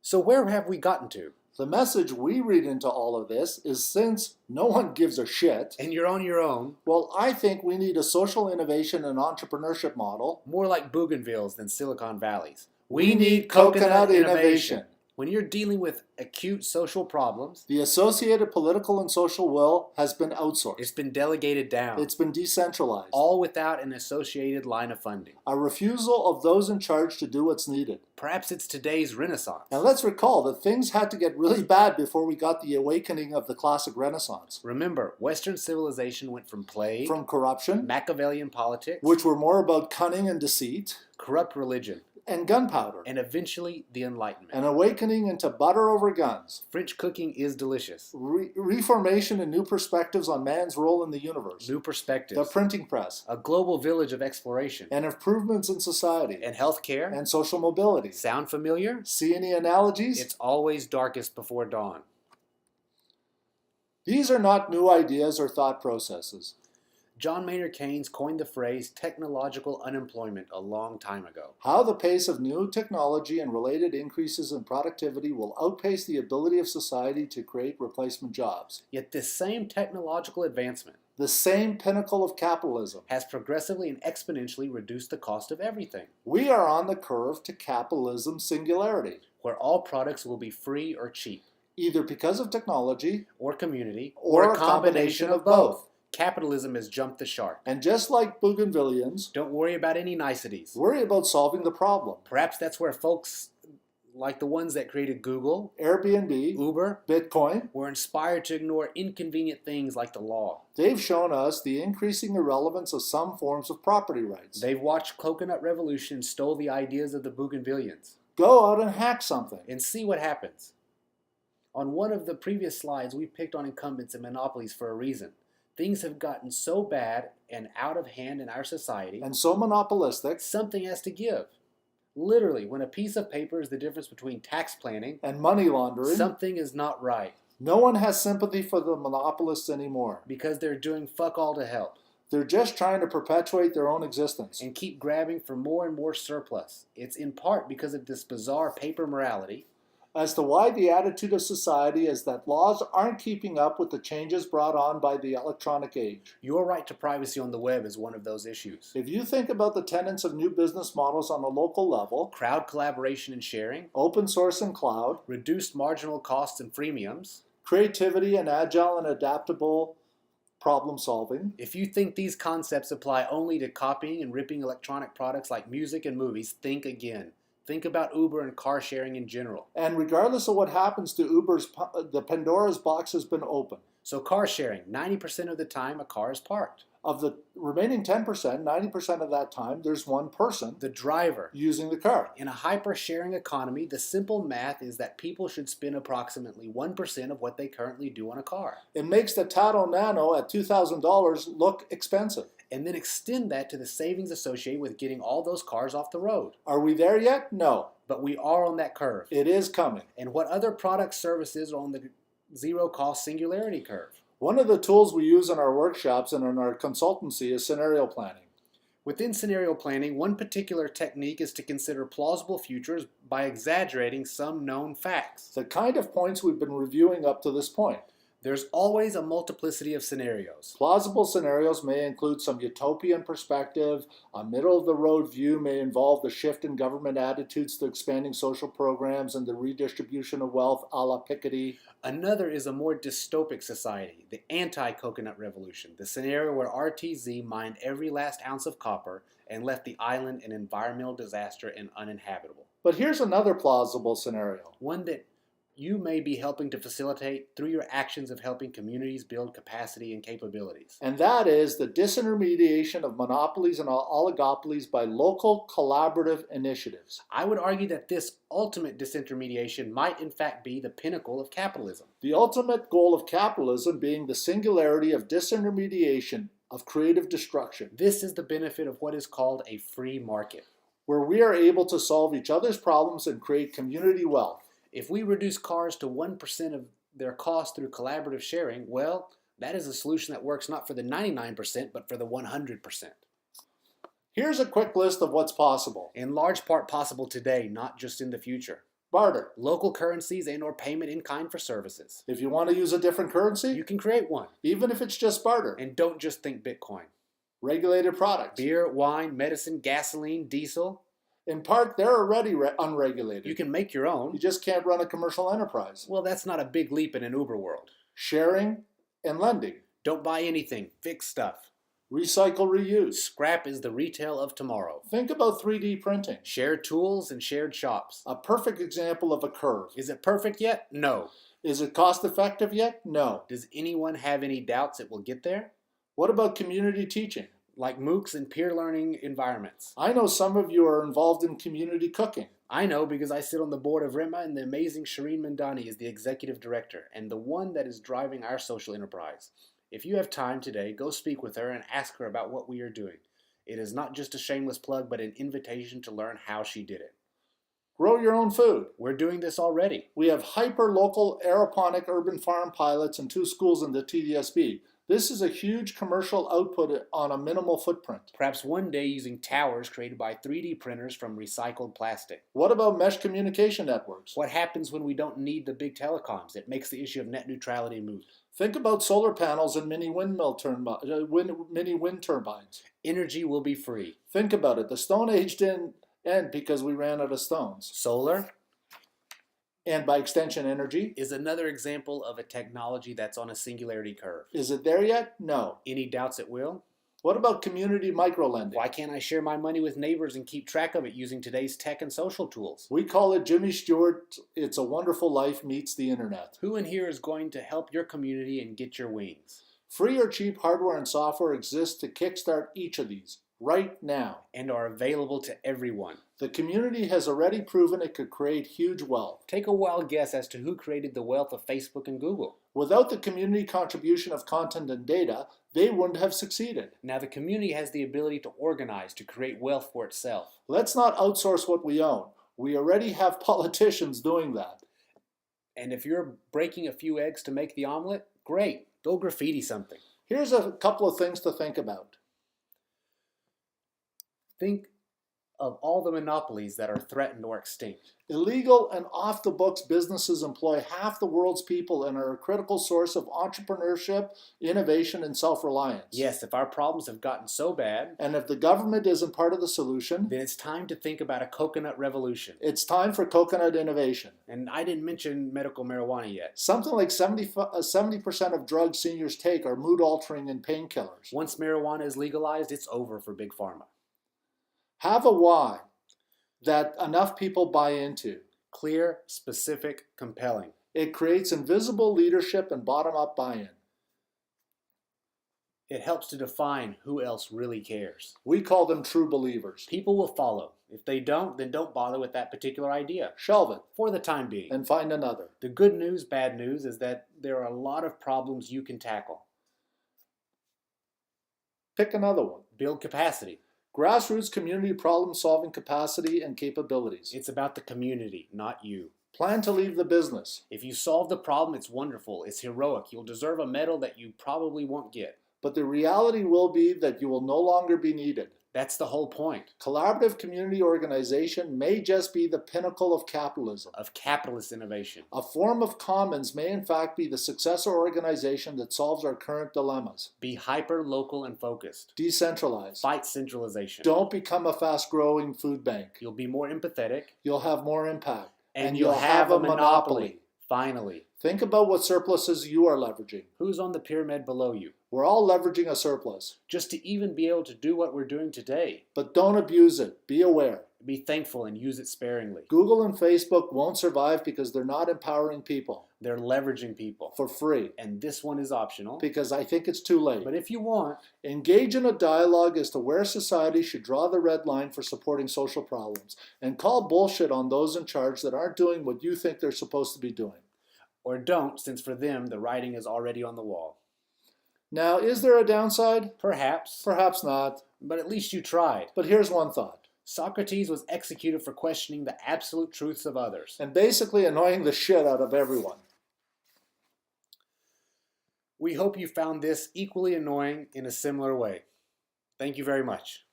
So where have we gotten to? The message we read into all of this is since no one gives a shit, And you're on your own, well, I think we need a social innovation and entrepreneurship model. more like Bougainvilles than Silicon Valleys. We need coconut innovation. When you're dealing with acute social problems, The associated political and social will has been it's outsourced. been delegated down, It's been decentralized. all without an associated line of funding. A refusal of those in charge to do what's needed. Perhaps it's today's Renaissance. And let's recall that things had to get really bad before we got the awakening of the classic Renaissance. Remember, Western civilization went from plague, From corruption, Machiavellian politics, which were more about cunning and deceit, corrupt religion, and gunpowder, and eventually the Enlightenment. an awakening into butter over guns, French cooking is delicious. reformation and new perspectives on man's role in the universe, New the perspectives, printing press, a global village of exploration, and improvements in society, and healthcare. and social mobility. Sound familiar? See any analogies? It's always darkest before dawn. These are not new ideas or thought processes. John Maynard Keynes coined the phrase technological unemployment a long time ago. How the pace of new technology and related increases in productivity will outpace the ability of society to create replacement jobs. Yet this same technological advancement The same pinnacle of capitalism. has progressively and exponentially reduced the cost of everything, We are on the curve to capitalism's singularity, where all products will be free or cheap, either because of technology or community, or a combination of both. Capitalism has jumped the shark. And just like Bougainvillians, Don't worry about any niceties. worry about solving the problem. Perhaps that's where folks like the ones that created Google, Airbnb, Uber, Bitcoin, were inspired to ignore inconvenient things like the law. they've shown us the increasing irrelevance of some forms of property rights. They've watched Coconut Revolution and stole the ideas of the Bougainvillians. Go out and hack something. And see what happens. On one of the previous slides, we picked on incumbents and monopolies for a reason. Things have gotten so bad and out of hand in our society, And so monopolistic something has to give. Literally, when a piece of paper is the difference between tax planning, and money laundering, something is not right, no one has sympathy for the monopolists anymore. because they're doing fuck all to help They're just trying to perpetuate their own existence. and keep grabbing for more and more surplus. It's in part because of this bizarre paper morality, As to why the attitude of society is that laws aren't keeping up with the changes brought on by the electronic age. your right to privacy on the web is one of those issues. If you think about the tenets of new business models on a local level, Crowd collaboration and sharing, open source and cloud, reduced marginal costs and freemiums. creativity and agile and adaptable problem solving, If you think these concepts apply only to copying and ripping electronic products like music and movies, think again. Think about Uber and car sharing in general. and regardless of what happens to Uber's, the Pandora's box has been opened. So car sharing, 90% of the time a car is parked. Of the remaining 10%, 90% of that time, there's one person The driver. using the car. In a hyper-sharing economy, the simple math is that people should spend approximately 1% of what they currently do on a car. It makes the Tato Nano at $2,000 look expensive. And then extend that to the savings associated with getting all those cars off the road. Are we there yet? No. But we are on that curve. It is coming. And what other product services are on the zero-cost singularity curve? One of the tools we use in our workshops and in our consultancy is scenario planning. Within scenario planning, one particular technique is to consider plausible futures by exaggerating some known facts. The kind of points we've been reviewing up to this point. There's always a multiplicity of scenarios. Plausible scenarios may include some utopian perspective. A middle-of-the-road view may involve the shift in government attitudes to expanding social programs and the redistribution of wealth a la Piketty. Another is a more dystopic society, the anti-coconut revolution, the scenario where RTZ mined every last ounce of copper and left the island an environmental disaster and uninhabitable. But here's another plausible scenario. One that you may be helping to facilitate through your actions of helping communities build capacity and capabilities. And that is the disintermediation of monopolies and oligopolies by local collaborative initiatives. I would argue that this ultimate disintermediation might in fact be the pinnacle of capitalism. The ultimate goal of capitalism being the singularity of disintermediation, of creative destruction, This is the benefit of what is called a free market. where we are able to solve each other's problems and create community wealth. If we reduce cars to 1% of their cost through collaborative sharing, well, that is a solution that works not for the 99%, but for the 100%. Here's a quick list of what's possible. In large part possible today, not just in the future. Barter. Local currencies and or payment in kind for services. If you want to use a different currency, You can create one. even if it's just barter. And don't just think Bitcoin. Regulated products. Beer, wine, medicine, gasoline, diesel. In part, they're already unregulated. You can make your own. You just can't run a commercial enterprise. Well, that's not a big leap in an Uber world. Sharing and lending. Don't buy anything. Fix stuff. Recycle, reuse. Scrap is the retail of tomorrow. Think about 3D printing. Shared tools and shared shops. A perfect example of a curve. Is it perfect yet? No. Is it cost effective yet? No. Does anyone have any doubts it will get there? What about community teaching? Like MOOCs and peer learning environments. I know some of you are involved in community cooking. I know because I sit on the board of RIMA and the amazing Shireen Mandani is the executive director and the one that is driving our social enterprise. If you have time today, go speak with her and ask her about what we are doing. It is not just a shameless plug, but an invitation to learn how she did it. Grow your own food. We're doing this already. We have hyper-local aeroponic urban farm pilots in 2 schools in the TDSB. This is a huge commercial output on a minimal footprint. Perhaps one day using towers created by 3D printers from recycled plastic. What about mesh communication networks? What happens when we don't need the big telecoms? It makes the issue of net neutrality moot. Think about solar panels and mini wind turbines. Energy will be free. Think about it. The Stone Age didn't end because we ran out of stones. Solar, and by extension energy, is another example of a technology that's on a singularity curve. Is it there yet? No. Any doubts it will? What about community microlending? Why can't I share my money with neighbors and keep track of it using today's tech and social tools? We call it Jimmy Stewart, It's a Wonderful Life meets the internet. Who in here is going to help your community and get your wings? Free or cheap hardware and software exist to kickstart each of these right now. And are available to everyone. The community has already proven it could create huge wealth. Take a wild guess as to who created the wealth of Facebook and Google. Without the community contribution of content and data, they wouldn't have succeeded. Now the community has the ability to organize, to create wealth for itself. Let's not outsource what we own. We already have politicians doing that. And if you're breaking a few eggs to make the omelet, great. Go graffiti something. Here's a couple of things to think about. Think of all the monopolies that are threatened or extinct. Illegal and off-the-books businesses employ half the world's people and are a critical source of entrepreneurship, innovation, and self-reliance. Yes, if our problems have gotten so bad, and if the government isn't part of the solution, then it's time to think about a coconut revolution. It's time for coconut innovation. And I didn't mention medical marijuana yet. Something like 70% of drugs seniors take are mood-altering and painkillers. Once marijuana is legalized, it's over for Big Pharma. Have a why that enough people buy into. Clear, specific, compelling. It creates invisible leadership and bottom-up buy-in. It helps to define who else really cares. We call them true believers. People will follow. If they don't, then don't bother with that particular idea. Shelve it. For the time being. And find another. The good news, bad news, is that there are a lot of problems you can tackle. Pick another one. Build capacity. Grassroots community problem-solving capacity and capabilities. It's about the community, not you. Plan to leave the business. If you solve the problem, it's wonderful. It's heroic. You'll deserve a medal that you probably won't get. But the reality will be that you will no longer be needed. That's the whole point. Collaborative community organization may just be the pinnacle of capitalism. Of capitalist innovation. A form of commons may in fact be the successor organization that solves our current dilemmas. Be hyper, local, and focused. Decentralize. Fight centralization. Don't become a fast-growing food bank. You'll be more empathetic. You'll have more impact. And you'll have a monopoly. Finally. Think about what surpluses you are leveraging. Who's on the pyramid below you? We're all leveraging a surplus. Just to even be able to do what we're doing today. But don't abuse it. Be aware. Be thankful and use it sparingly. Google and Facebook won't survive because they're not empowering people. They're leveraging people. For free. And this one is optional. Because I think it's too late. But if you want, engage in a dialogue as to where society should draw the red line for supporting social problems. And call bullshit on those in charge that aren't doing what you think they're supposed to be doing. Or don't, since for them, the writing is already on the wall. Now, is there a downside? Perhaps. Perhaps not. But at least you tried. But here's one thought. Socrates was executed for questioning the absolute truths of others. And basically annoying the shit out of everyone. We hope you found this equally annoying in a similar way. Thank you very much.